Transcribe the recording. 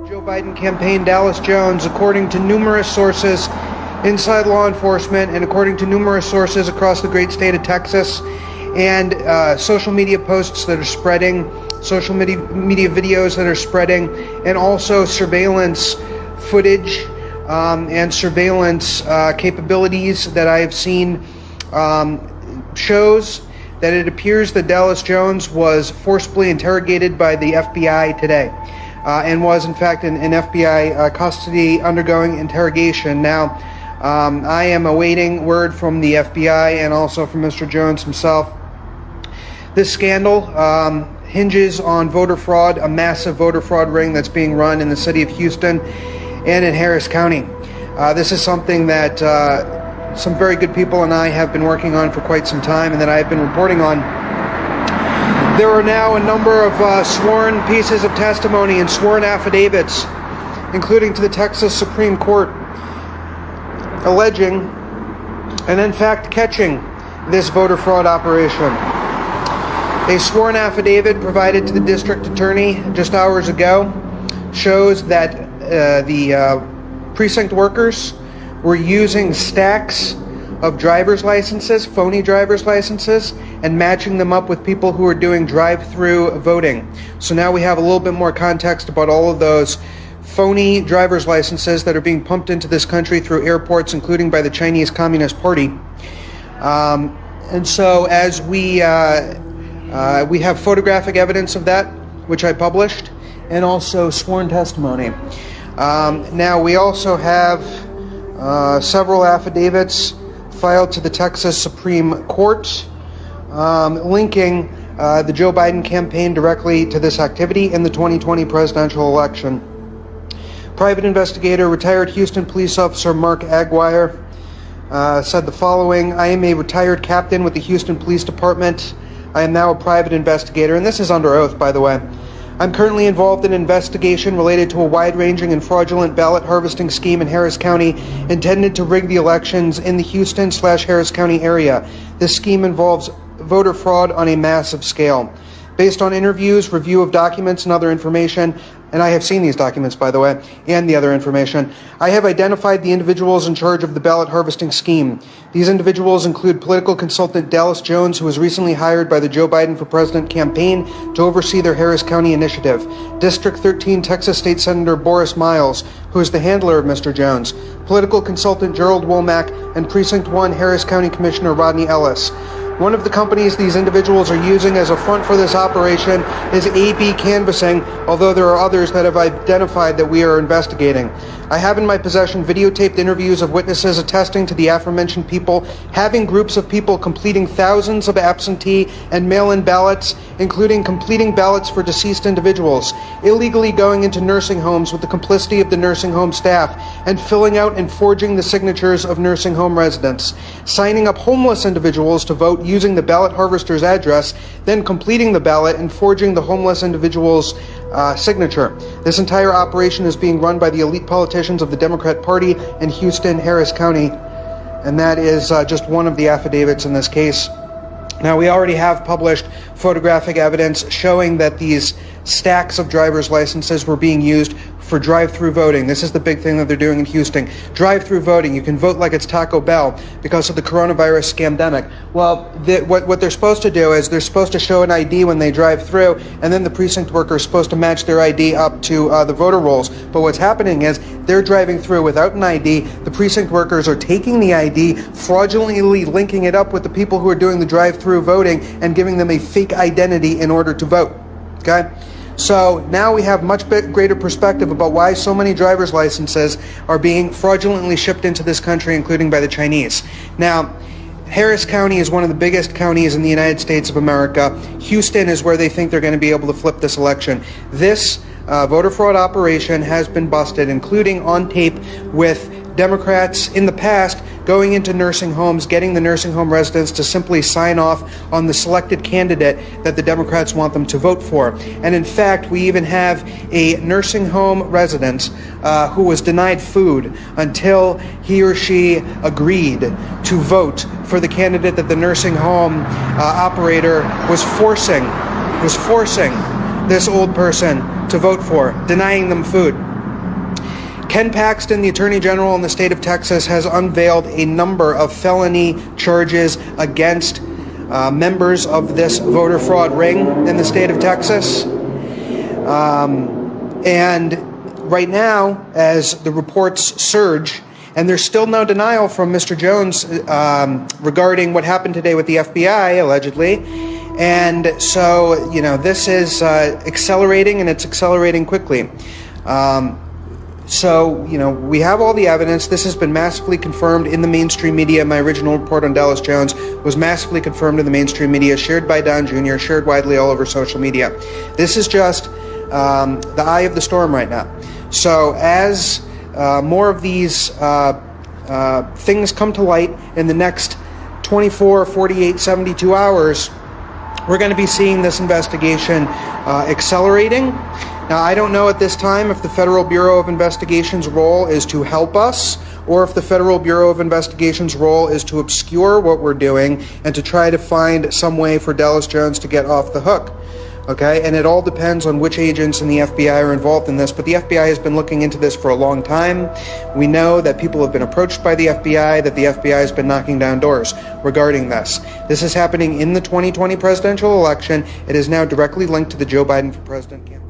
Joe Biden campaign Dallas Jones, according to numerous sources inside law enforcement and according to numerous sources across the great state of Texas, and social media posts that are spreading, social media videos that are spreading, and also surveillance footage and surveillance capabilities that I have seen shows that it appears that Dallas Jones was forcibly interrogated by the FBI today. And was in fact in FBI custody undergoing interrogation. Now, I am awaiting word from the FBI and also from Mr. Jones himself. This scandal hinges on voter fraud, a massive voter fraud ring that's being run in the city of Houston and in Harris County. This is something that some very good people and I have been working on for quite some time and that I have been reporting on. There are now a number of sworn pieces of testimony and sworn affidavits, including to the Texas Supreme Court, alleging and in fact catching this voter fraud operation. A sworn affidavit provided to the district attorney just hours ago shows that the precinct workers were using stacks of driver's licenses, phony driver's licenses, and matching them up with people who are doing drive-through voting. So now we have a little bit more context about all of those phony driver's licenses that are being pumped into this country through airports, including by the Chinese Communist Party. And so as we have photographic evidence of that, which I published, and also sworn testimony. Now we also have several affidavits filed to the Texas Supreme Court, linking the Joe Biden campaign directly to this activity in the 2020 presidential election. Private investigator, retired Houston police officer Mark Aguirre said the following: "I am a retired captain with the Houston Police Department. I am now a private investigator," and this is under oath, by the way. "I'm currently involved in an investigation related to a wide-ranging and fraudulent ballot harvesting scheme in Harris County intended to rig the elections in the Houston/Harris County area. This scheme involves voter fraud on a massive scale. Based on interviews, review of documents, and other information," and I have seen these documents, by the way, and the other information, "I have identified the individuals in charge of the ballot harvesting scheme. These individuals include political consultant Dallas Jones, who was recently hired by the Joe Biden for President campaign to oversee their Harris County initiative, District 13 Texas State Senator Boris Miles, who is the handler of Mr. Jones, political consultant Gerald Womack, and Precinct 1 Harris County Commissioner Rodney Ellis. One of the companies these individuals are using as a front for this operation is AB Canvassing, although there are others that have identified that we are investigating. I have in my possession videotaped interviews of witnesses attesting to the aforementioned people having groups of people completing thousands of absentee and mail-in ballots, including completing ballots for deceased individuals, illegally going into nursing homes with the complicity of the nursing home staff, and filling out and forging the signatures of nursing home residents, signing up homeless individuals to vote using the ballot harvester's address, then completing the ballot and forging the homeless individual's signature. This entire operation is being run by the elite politicians of the Democrat Party in Houston, Harris County." And that is just one of the affidavits in this case. Now, we already have published photographic evidence showing that these stacks of driver's licenses were being used for drive-through voting. This is the big thing that they're doing in Houston. Drive-through voting. You can vote like it's Taco Bell because of the coronavirus scamdemic. Well, what they're supposed to do is they're supposed to show an ID when they drive through, and then the precinct worker is supposed to match their ID up to the voter rolls. But what's happening is they're driving through without an ID. The precinct workers are taking the ID, fraudulently linking it up with the people who are doing the drive-through voting and giving them a fake identity in order to vote. Okay? So now we have much greater perspective about why so many driver's licenses are being fraudulently shipped into this country, including by the Chinese. Now, Harris County is one of the biggest counties in the United States of America. Houston is where they think they're going to be able to flip this election. This voter fraud operation has been busted, including on tape with Democrats in the past going into nursing homes, getting the nursing home residents to simply sign off on the selected candidate that the Democrats want them to vote for. And in fact, we even have a nursing home resident who was denied food until he or she agreed to vote for the candidate that the nursing home operator was forcing this old person to vote for, denying them food. Ken Paxton, the Attorney General in the state of Texas, has unveiled a number of felony charges against members of this voter fraud ring in the state of Texas. And right now, as the reports surge, and there's still no denial from Mr. Jones regarding what happened today with the FBI, allegedly. And so, this is accelerating, and it's accelerating quickly. So, we have all the evidence. This has been massively confirmed in the mainstream media. My original report on Dallas Jones was massively confirmed in the mainstream media, shared by Don Jr., shared widely all over social media. This is just the eye of the storm right now. So as more of these things come to light in the next 24, 48, 72 hours, we're going to be seeing this investigation accelerating. Now, I don't know at this time if the Federal Bureau of Investigation's role is to help us, or if the Federal Bureau of Investigation's role is to obscure what we're doing and to try to find some way for Dallas Jones to get off the hook. Okay, and it all depends on which agents in the FBI are involved in this, but the FBI has been looking into this for a long time. We know that people have been approached by the FBI, that the FBI has been knocking down doors regarding this. This is happening in the 2020 presidential election. It is now directly linked to the Joe Biden for president campaign.